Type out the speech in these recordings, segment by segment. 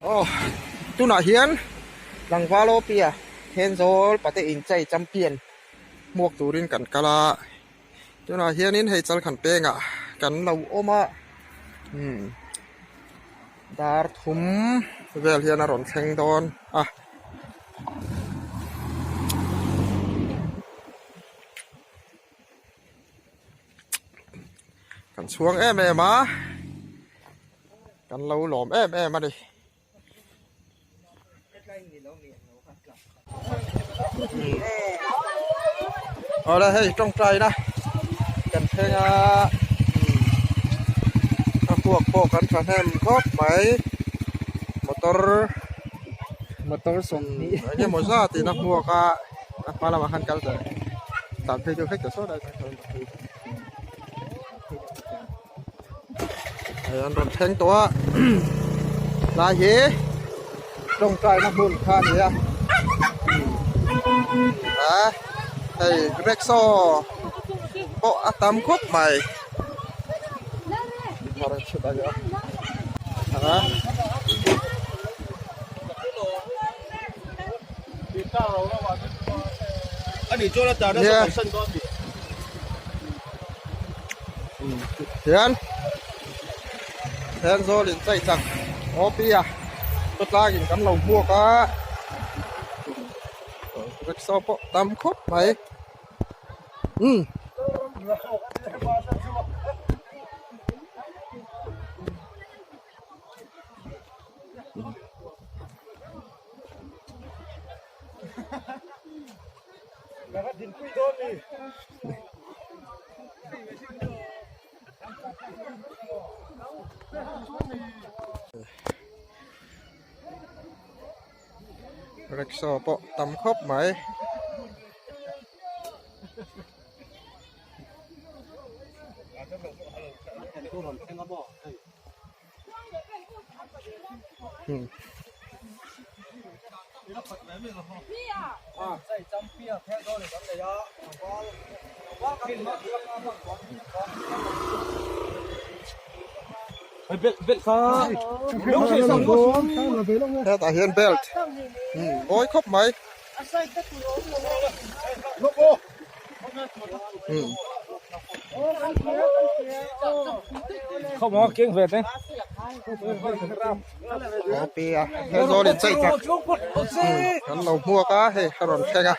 Oh, tu nak hian lang valo pia henzol pate in chai champion muak turin kan kala tu nak hian in hei chal khan penga kan lo oma dar thum vel hian a ron thleng don kan chuang em a kan lo lom em a đi ở đây hey trong trời đó cần thêm cuộc cần phải thêm khóp mấy motor sông cái một giờ thì nó mua cả apa lah makan kal rồi tạm thời cho khách ở số đây anh còn thêmตัวlà gì trong trời nó buồn khan gì à thầy Rexo bộ tám khúc mày Thiện rồi liền chạy chẳng ó pia tốt la nhìn cắm lồng mua cá Rexo bộ tám khúc mày Rexo bộ tắm khóc máy theo tại hiện belt ôi khóc máy không có kiêng về đấy ó pia theo rồi liền chạy chẳng hắn lầu mua cá hay còn khen à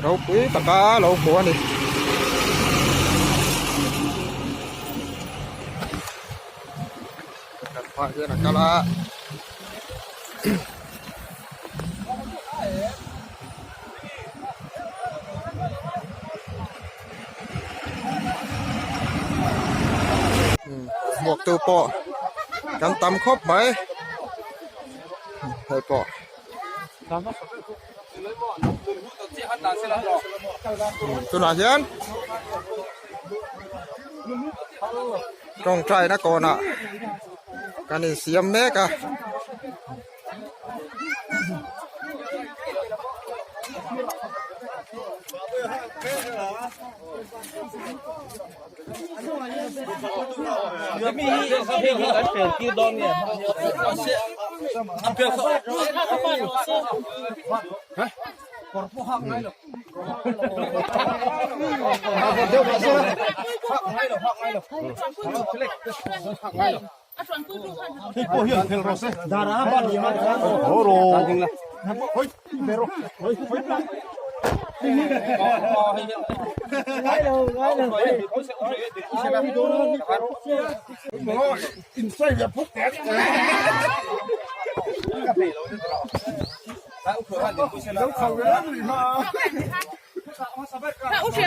đâu quý tất cả lẩu của này cần phải thế là cá la một từ bọ cần tắm khóc mấy hơi bọ tôi nói hiến trong trời nó còn ạ cái này xiêm mé cả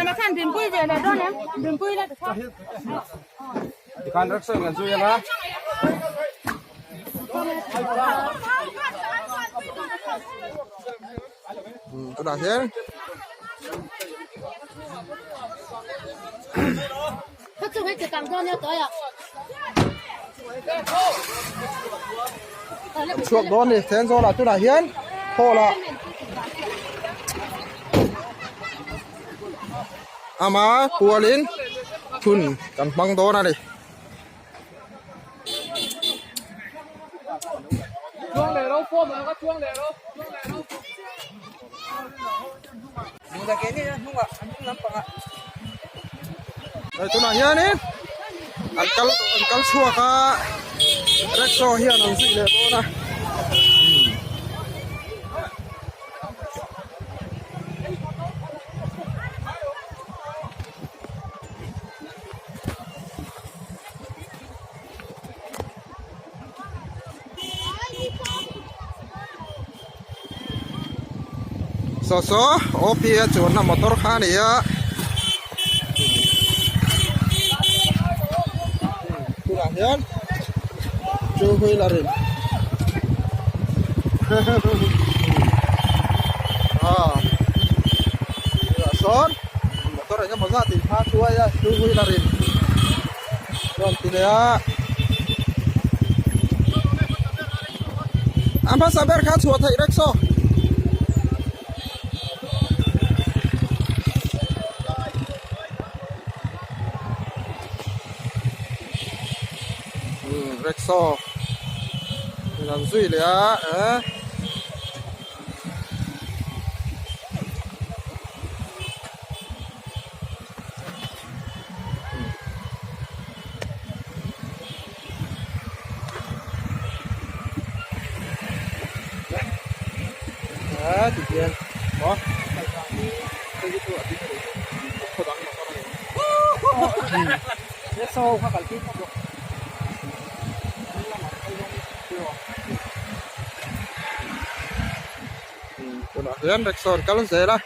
mà khăn đừng bui về là đó nè, đừng bui là được không? Kan Rexo ngan suya na tôi nói hiến Có chụp cái cẳng con nhau tới à? chuộc đón đi thế rồi là tôi nói hiến thô là ama pualin thun kan bang do na ni chuông lẻ đâu phô mà có chuông lẻ đâu chúng ta cái này không ạ anh không nắm bằng ạ đây tôi nói hiền đi anh cắn chua cả rất so hiền anh gìเลยbố na so opi chuan na motor kha ni ya tu la hian chu hui la rin son motor nya mo za ti pha tua ya chu hui la rin ron ti ya amba saber kha chua thai rekso Rexo làm duy lẽ thì tiền đó Rexo khác cái Hến rạch sòn cá lông dế đó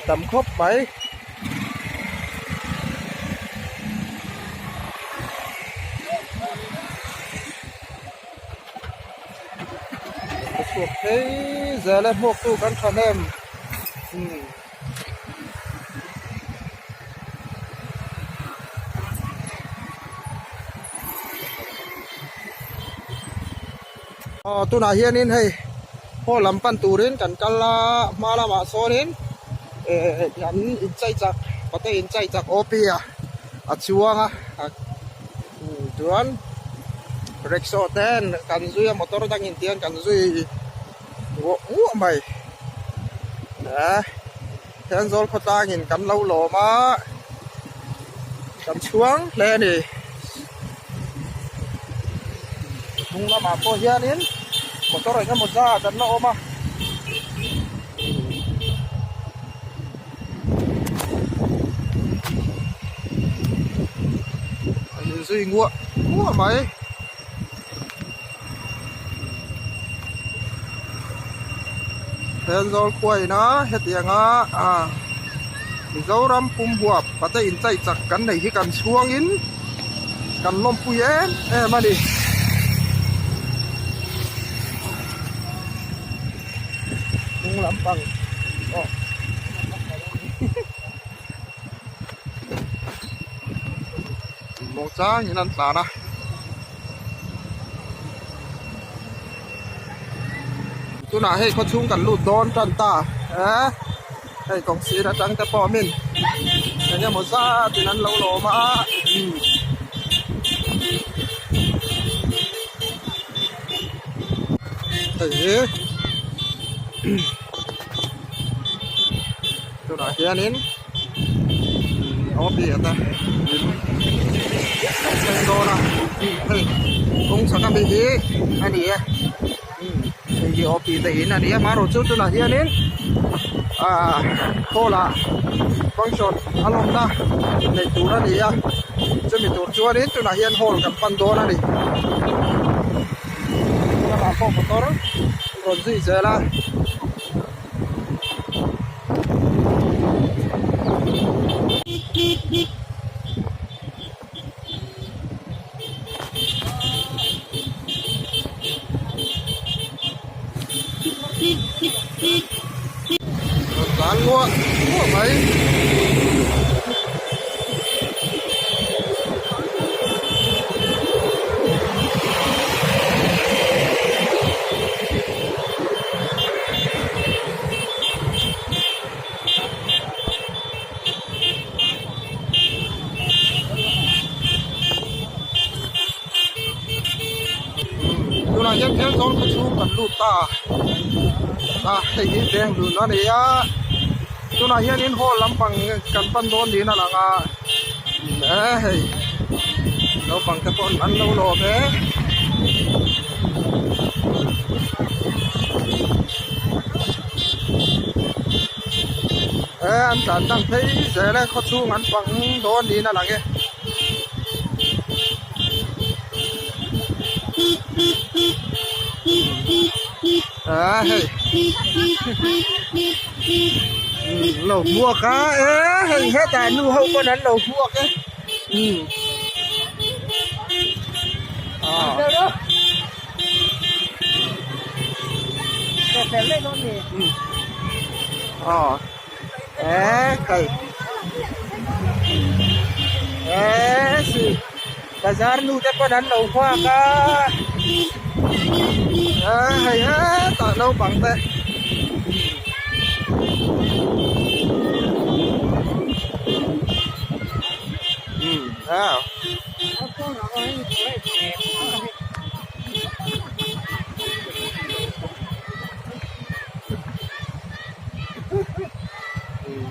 tầm khốp máy thuộc thế giờ lên hộp tu cắn phần em tu na hiền in hay ho lam pan turin kan kala mala ma sorin yan inchai chak pate inchai chak opia achuanga tuan rexo ten kan zui motor dang intian kan zui wo mai ten zol khota ngin kan lo lo ma kan chuang le ni mung la ma po hianin motor nya mo za kan na oma anh duy ngua mày hen zol quay na hết tiếng dấu ram pum buap pate in chai chak kan nei hi kan chuang in kan lom pui em ani cũng lắm bằng một giá như nan tả nè tôi nói hay có chung cần lụt đón trần tả hay công sĩ đã trắng tới bỏ mình nhưng một giá thì nan lâu lỗ mà thế tôi nói kia nín ó bìa ta xem đô nào cũng sao cam bị gì anh đi thì ó bìa thì anh đi mà rồi chút tôi nói kia nín cô là con chọn alom ta để tụ nó đi cho mình tụ chúa đến tôi nói hiền hồn cầm pan đô nó đi nó làm phong một đó rồi gì giờ là bán mua mấy Thì cái đèn đủ nó này á chỗ nào hiện đến hồ lắm bằng cần phân đôn đi nó là đấy đâu bằng cái con ăn lâu lò thế anh chẳng đang thấy giờ này có xuống ăn bằng đôn đi nó là cái lẩu mua cá hình hết tài nu hậu con ăn lẩu mua cái cây gì bazar nu chắc con ăn lẩu hoa cá hay hết tạ lâu bằng thế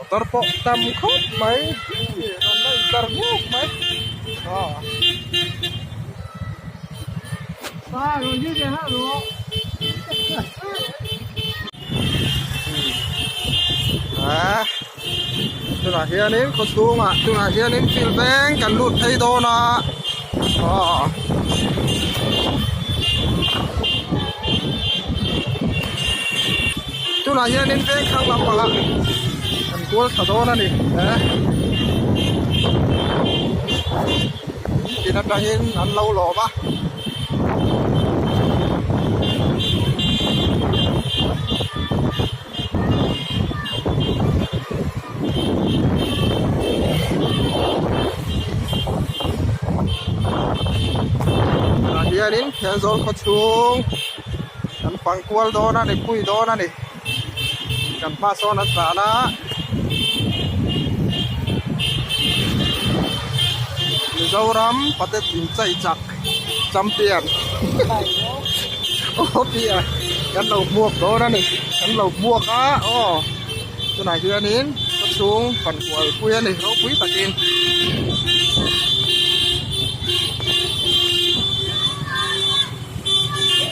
terpok tam khóc mấy còn đây terpok mấy rồi như thế hả rồi tôi là hiện đến có xuống mà tôi là hiện đến phiền vén cần lụt thấy đô nè tôi là hiện đến vén khang lắm mà cần cuốn thở đô nè thì nó đang hiện ăn lâu lò ba dia đến hiện rồi có xuống cần phăng cuốn đó nè để cùi đó nè cần pha son ăn xả đó dâu rắm bắt đầu tìm chạy chặt trăm tiền ô tiền cần lẩu buộc đó nè cần lẩu buộc á chỗ này dia đến có xuống phần của cùi này nó quý tạt tiền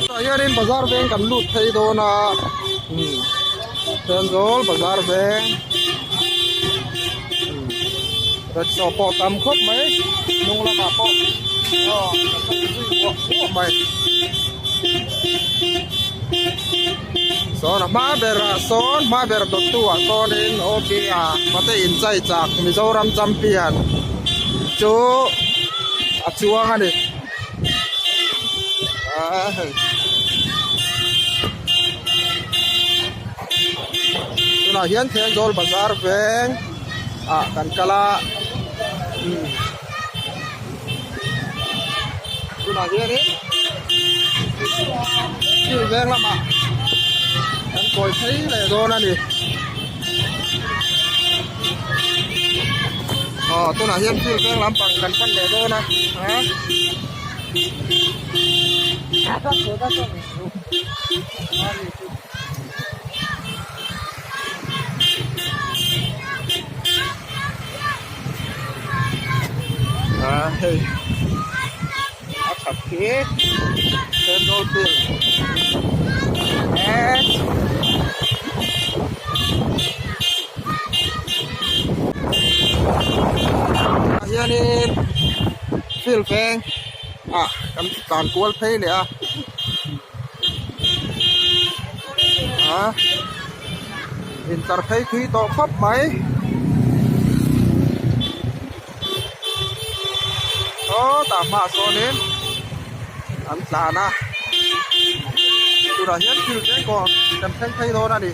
Saya đến bazar beng kan lut thấy đó na, dan rồi bazar beng, rồi cho bỏ tam khóc mấy, nung là cả bỏ, mày, so là má bera son, má bera đốt tua son đến ok à, mà thấy in chạy chặt, mình cho ram champion, chú, chúa anh đi. Nah hian thian zol bazar veng kan kala nah hian ni kil veng lama kan koi thấy le do na ni tu nah hian kil veng lam pang kan pan le do na hey, thật kia, tên đôi tiền, hiện đi, phil phèn, cầm toàn cuốn thấy nè, hiện tại thấy quý to khóc mấy. Tạm mà so đến ăn xả na tôi đã hiến kêu cái còn cần thay thôi ra đi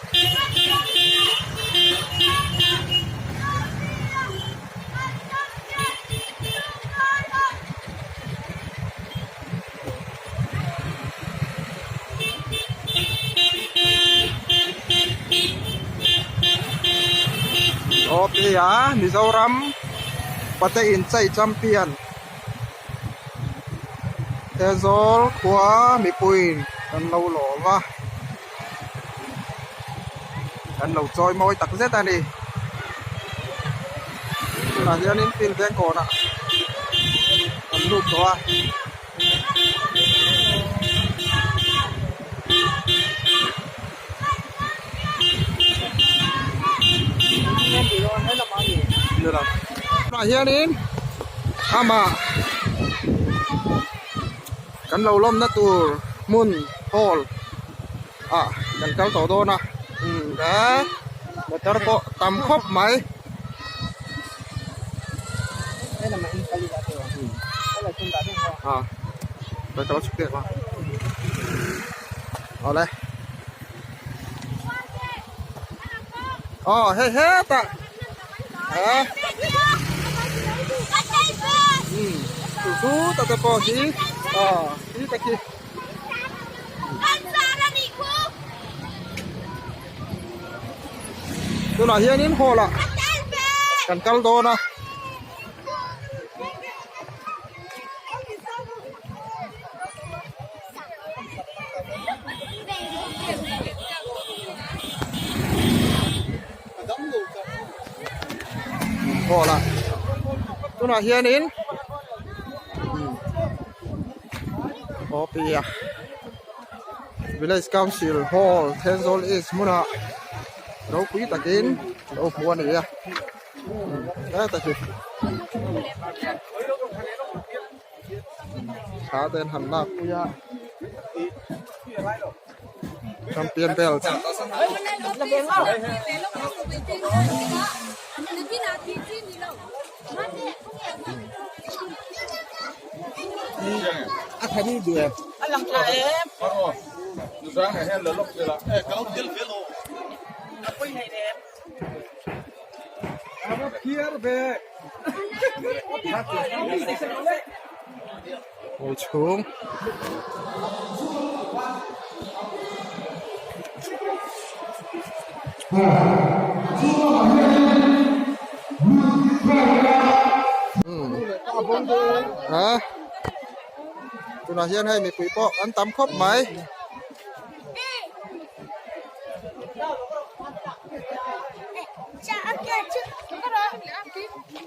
ok Mizoram pate in chạy champion thế rồi qua mi quỳnh cần lâu lỏ va Kan lâu trôi môi tắc rất ta đi. Là giờ nên pin tiếng cổ nè. Kan lụt đó. Được rồi. Là giờ nên ama kan lâu lom na tu mun hol kan kal to do na đã motor po tam khop mai đây là máy in đây là trung tá rồi tao chụp tiền qua ở đây hey hết ta chú ta ta po gì gì ta kia tôi nói hiện in hồ là cần cal đô na hồ là tôi nói hiện in Opia Village Council Hall Tenzol is muna đâu quý ta kín đâu mua này à đấy ta chỉ khá tên hẳn là quý à champion belt thấy đi được anh làm sao em từ sáng ngày hen là lúc rồi là cáo tiền phía lô quay này đẹp kia về ngồi xuống tôi nói hiện hay mình quý bộ ăn tắm khóc máy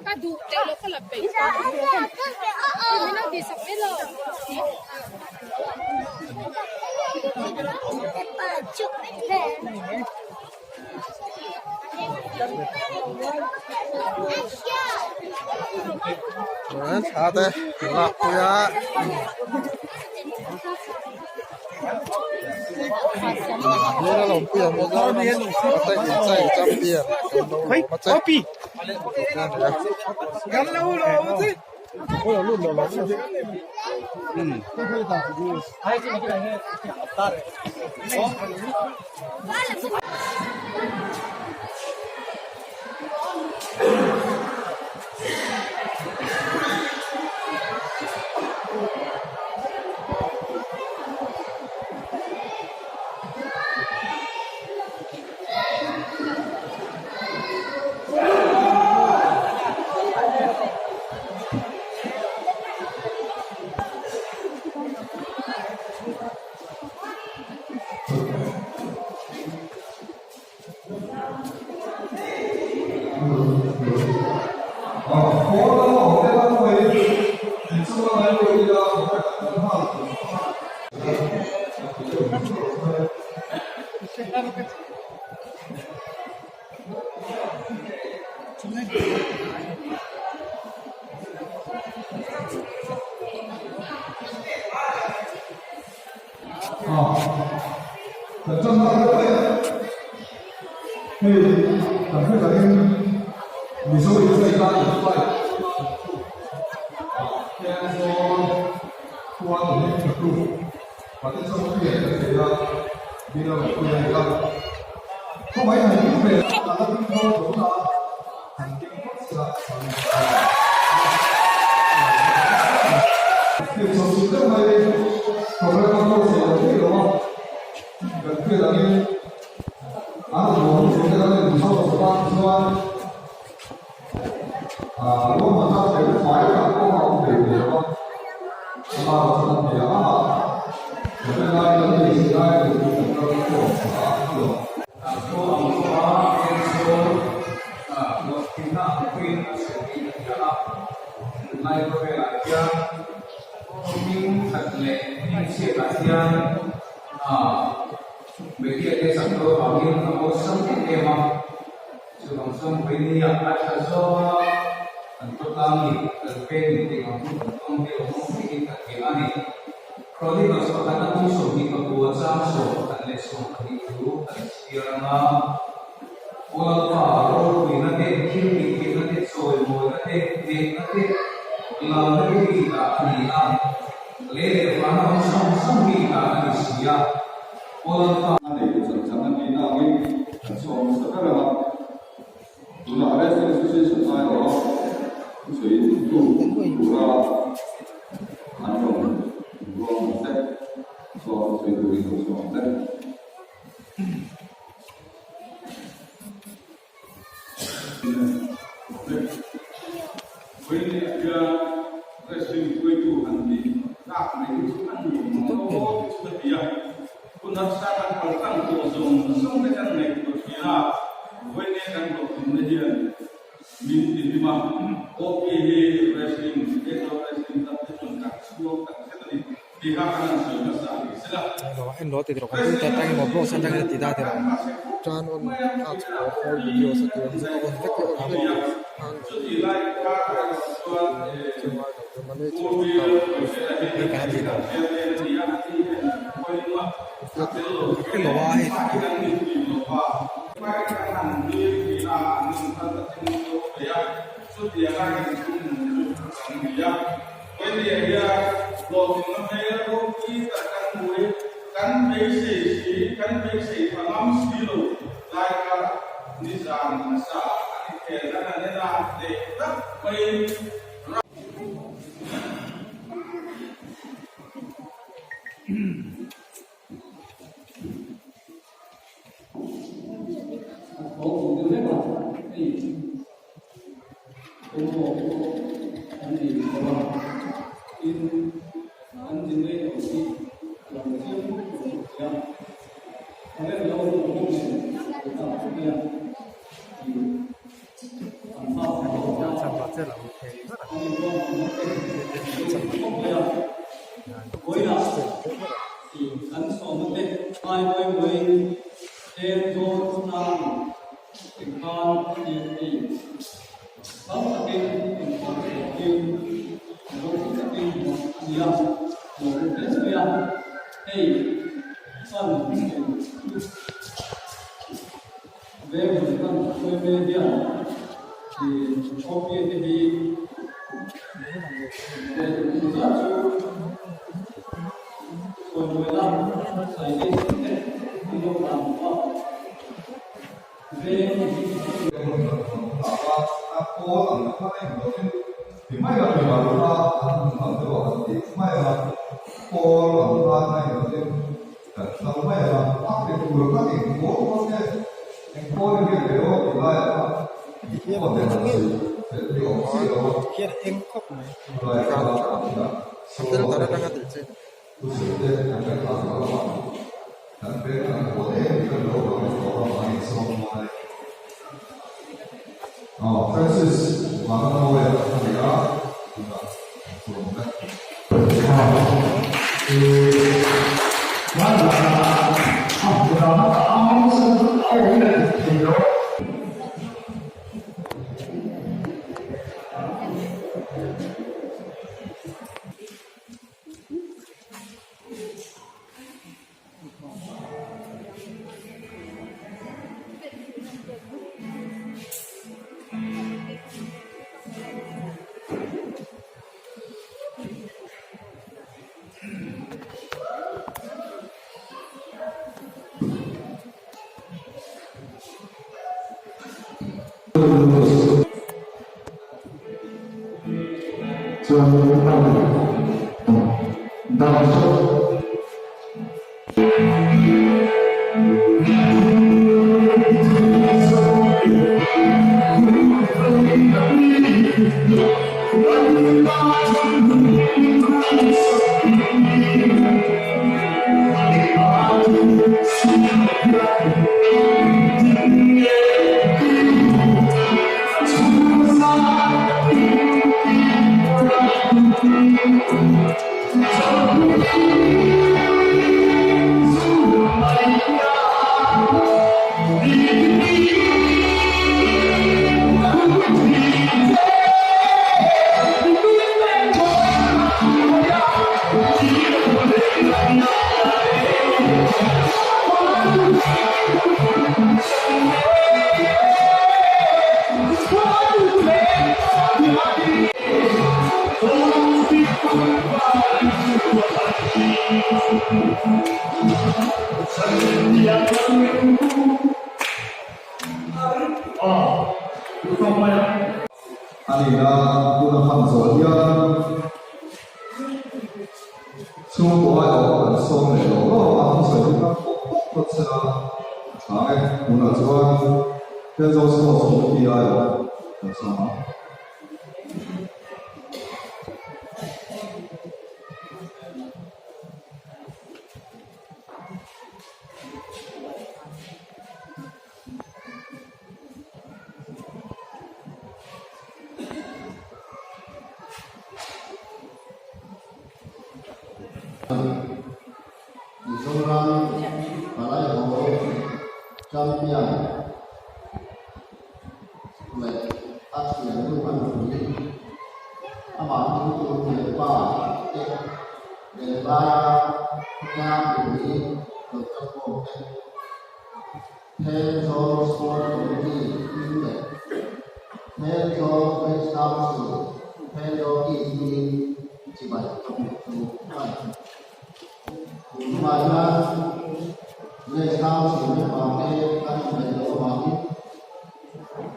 Ka du te lo ka la pe. Mina di sa pe lo. Sao thế? Lạc kìa. Đây là lồng tiền một giờ nó tay chạy trăm tiền. Mà chạy. gắn lâu rồi chứ Ôi là luôn là anh nói thì được không ta tăng một bộ sang tăng thì ta thì là cho nên à có video sẽ tiền sẽ còn cách cái làm cái gì đó cái lỗ ai kan basic pangam silo lai ka nizam sa ani khela na na de tak pai Thank you. 아니라 문화함소리야 수고하여 소매로 함소리가 꼭꼭거치라 장애 문화지원 현정수호 소비하여 감사합니다. Seorang Malaiho champion lệ phát triển lưu văn lý các bạn chúng tôi thể qua để ba nam lý được các bộ thêm cho số lý in lệ thêm cho với sao sự thêm cho kỳ lý chỉ bài trong một bài Mana lesau sini pakai kan belajar pakai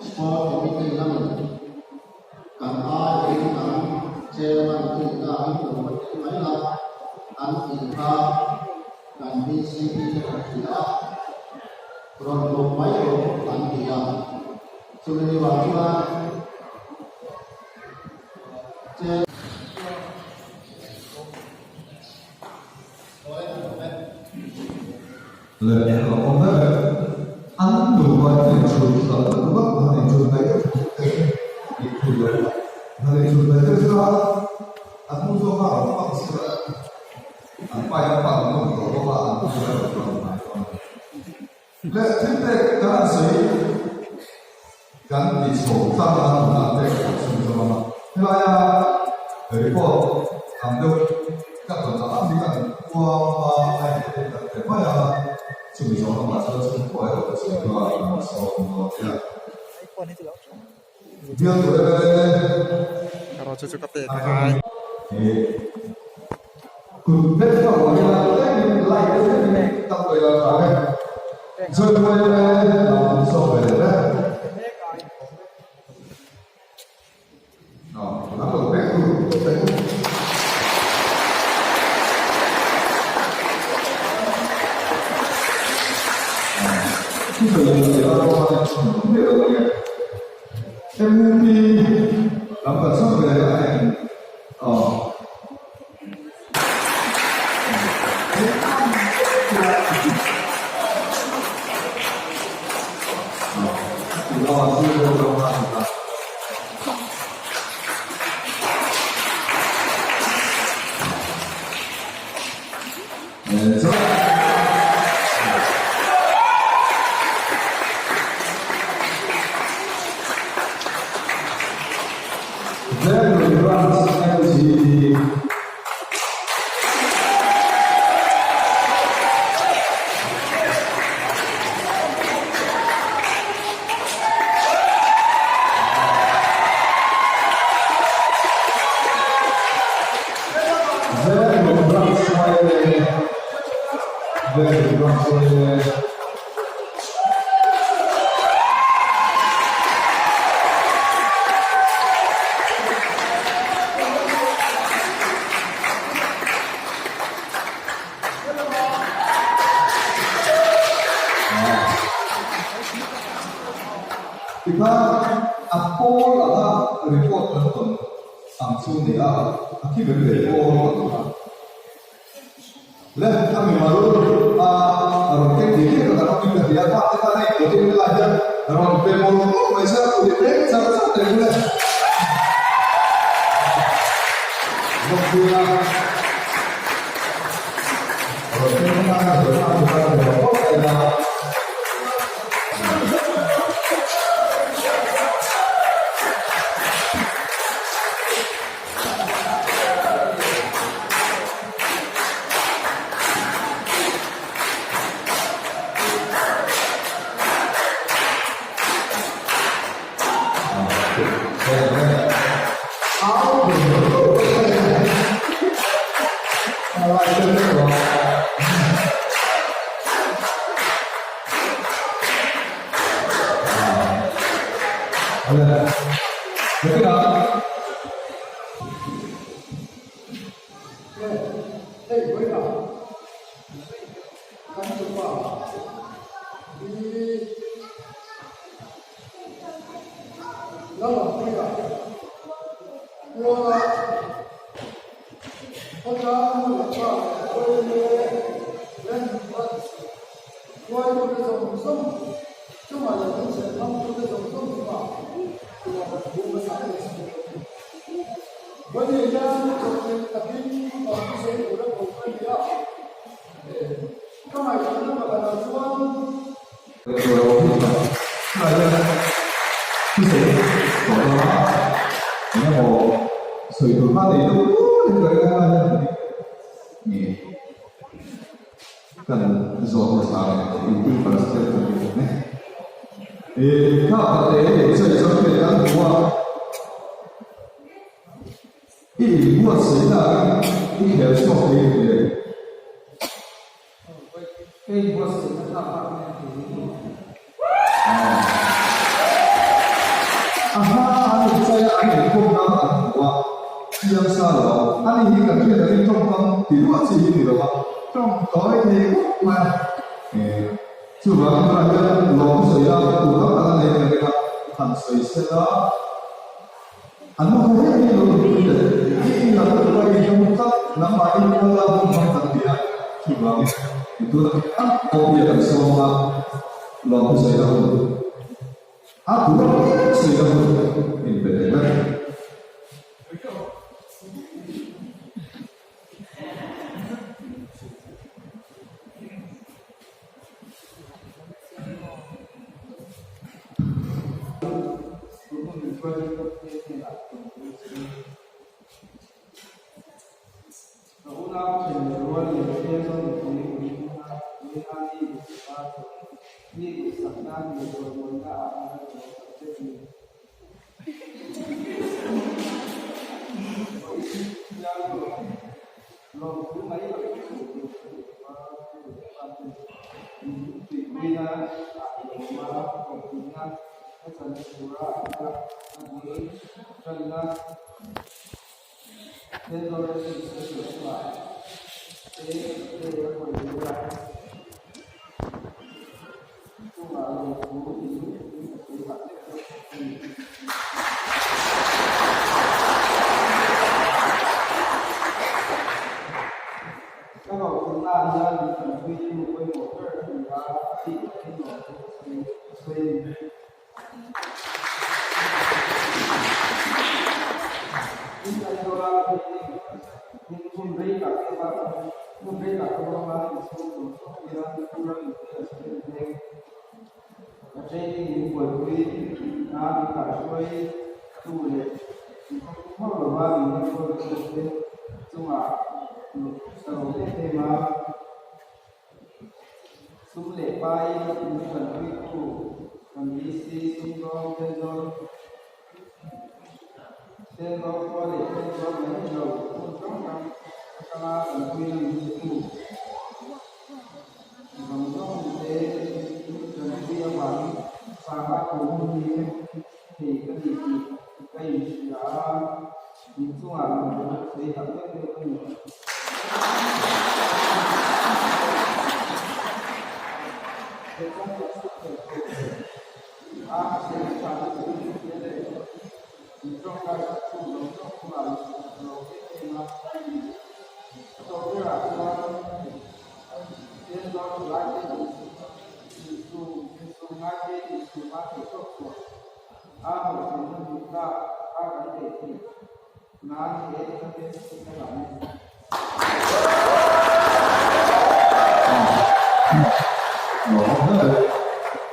sport committee lama kan ada kan chairman kita itu macam mana kan kita kan BCP kita produk mayo kan dia sudah diwakilkan lần họ không biết ăn đủ và để chụp ở nước bắc và để chụp đấy để chụp đấy và để chụp đấy thì sao ăn không cho vào nó bằng sữa ăn bay nó bằng nó có vào ăn sữa lệ chính tệ các sĩ gắn bị sổ sang ăn làm tệ sổ cho nó thế là report làm được các tổ chức ăn đi ăn qua hay để phải 준비정한맞춰서 좋아요. 지금 와 야. 미안 노래는 알아주주 같대. 아. 그 배트가 뭐냐? 땡 라이트 딱 거야. 다음에 저 뭐에 나와서 그래. 나도 배트 MVP 남자 선배가 이거 쓰려고 합니다. 네, 저 kita apa report tentang langsung dia akibat report lah kami baru roket dikit kalau kita dia kita naik roket ini aja roket mau bisa udah satu reguler roket ini ada 네. 여기가 kan suatu saat itu pasti terjadi. Kalau saya sampaikan bahwa ini buat saya ini harus seperti ini buat saya ada pengalaman bahwa siang salah, ini kan kita dari tempat di luar sini loh. Trong tối thì mà chủ yếu là cái lỗ sưởi đó tủ lóc là này cái thành sưởi xe đó anh không biết gì luôn ini là cái loại trong các năm mai nó là một trong những cái chủ yếu itu là kopi yang semua lỗ sưởi đó aku sưởi đó ini benar.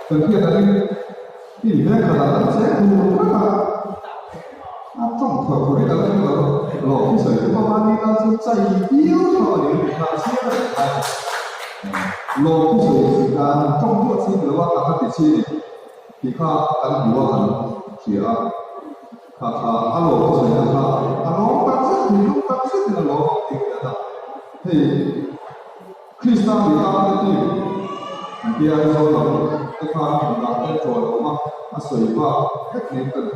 Thực hiện là tỷ lệ của nó sẽ đủ rất là trong thuật của cái là lỗ cái sợi của bạn đi ra sẽ chạy yếu cho để mà sẽ lỗ cái sợi trong cái sự của bạn là cái gì thì cả anh hiểu rằng chỉ là lỗ cái sợi là lỗ các sức thì lúc các sức là lỗ thì thì Krishna bị ta thì dia so cái pha mình làm cái trò đó mà sợi pha hết những cần